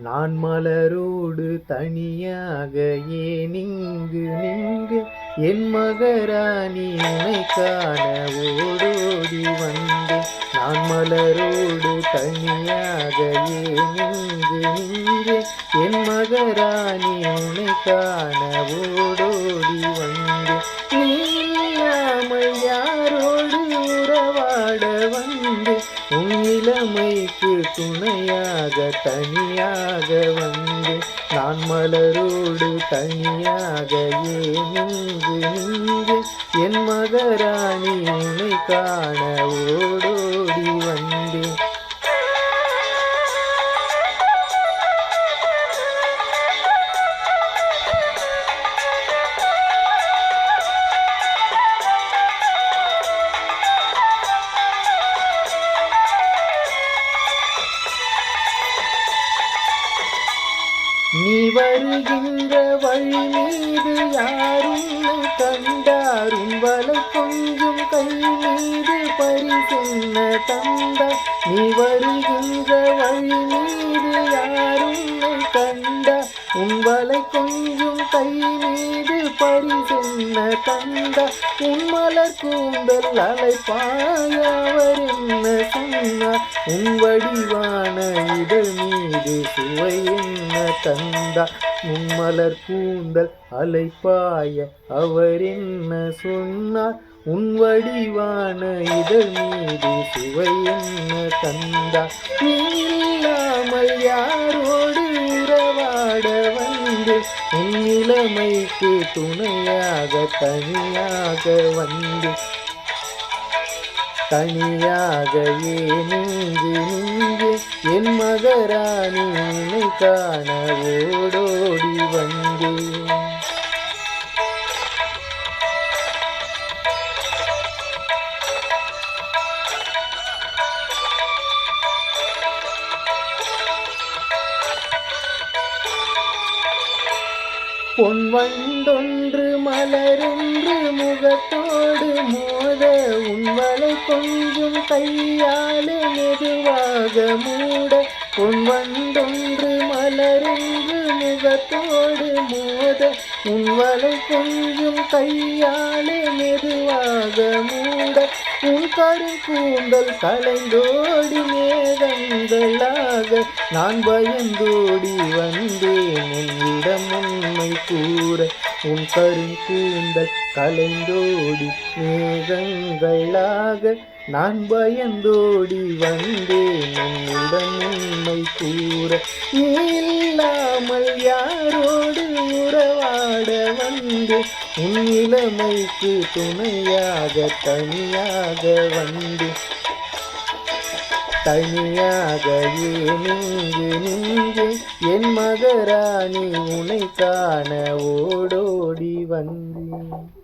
நான் மலரோடு தனியாக ஏன் இங்கு நின்று என் மகராணி உனை காண ஓடோடி வந்தேன். நான் மலரோடு தனியாக ஏன் இங்கு நின்று என் மகராணி உனை காண ஓடோடி வந்தேன். நீ இல்லாமல் யாரோடு உறவாட வந்தேன். உன் இளமைக்கு துணையாக தனியாக வந்து நான் மலரோடு தனியாக ஏன் இங்கு நின்று என் மகராணி உனை காண ஓடோடி வந்தேன். நீ வருகின்ற வழி மீது யாரும் கண்டார். உன் வலை கொஞ்சம் கை மீது பரிசென்ன தந்தார். நீ வருகின்ற வழி மீது யாரும் கண்டார். உன் வலை கொஞ்சம் கை மீது பரிசென்ன தந்தார். உன் மலர் கூந்தல் அலைப்பாய் அவர் என்ன சொன்னார். உன் வடிவான இதழ் மீது சுவை என்ன தந்தார். உன் மலர் கூந்தல் அலைப்பாய அவர் என்ன சொன்னார். உன் வடிவான இதழ் மீது சுவை என்ன தந்தார். நீ இல்லாமல் யாரோடு உறவாட வந்து உன் இளமைக்கு துணையாக தனியாக வந்து தனியாக ஏன் இங்கு நின்று என் மகராணி உன்னை காண ஓடோடி வந்தேன். பொன் வண்டொன்று மலரென்று முகத்தோடு மோத உன் வலை கொஞ்சம் கையால் மெதுவாக மூட. பொன் வண்டொன்று மலரென்று முகத்தோடு மோத உன் வலை கொஞ்சம் கையால் மெதுவாக மூட. உன் கருங்கூந்தல் கலைந்தோடி மேகங்களாக நான் பயந்தோடி வந்தேன் உன்னிடம் உண்மை கூற. உன் கருங்கூந்தல் கலைந்தோடி மேகங்களாக நான் பயந்தோடி வந்தேன் உன்னிடம் உண்மை கூற. நீ இல்லாமல் யாரோடு உறவாட வந்து உன் இளமைக்கு துணையாக தனியாக வந்து தனியாக ஏன் இங்கு நின்று என் மகராணி உனை காண ஓடோடி வந்தேன்.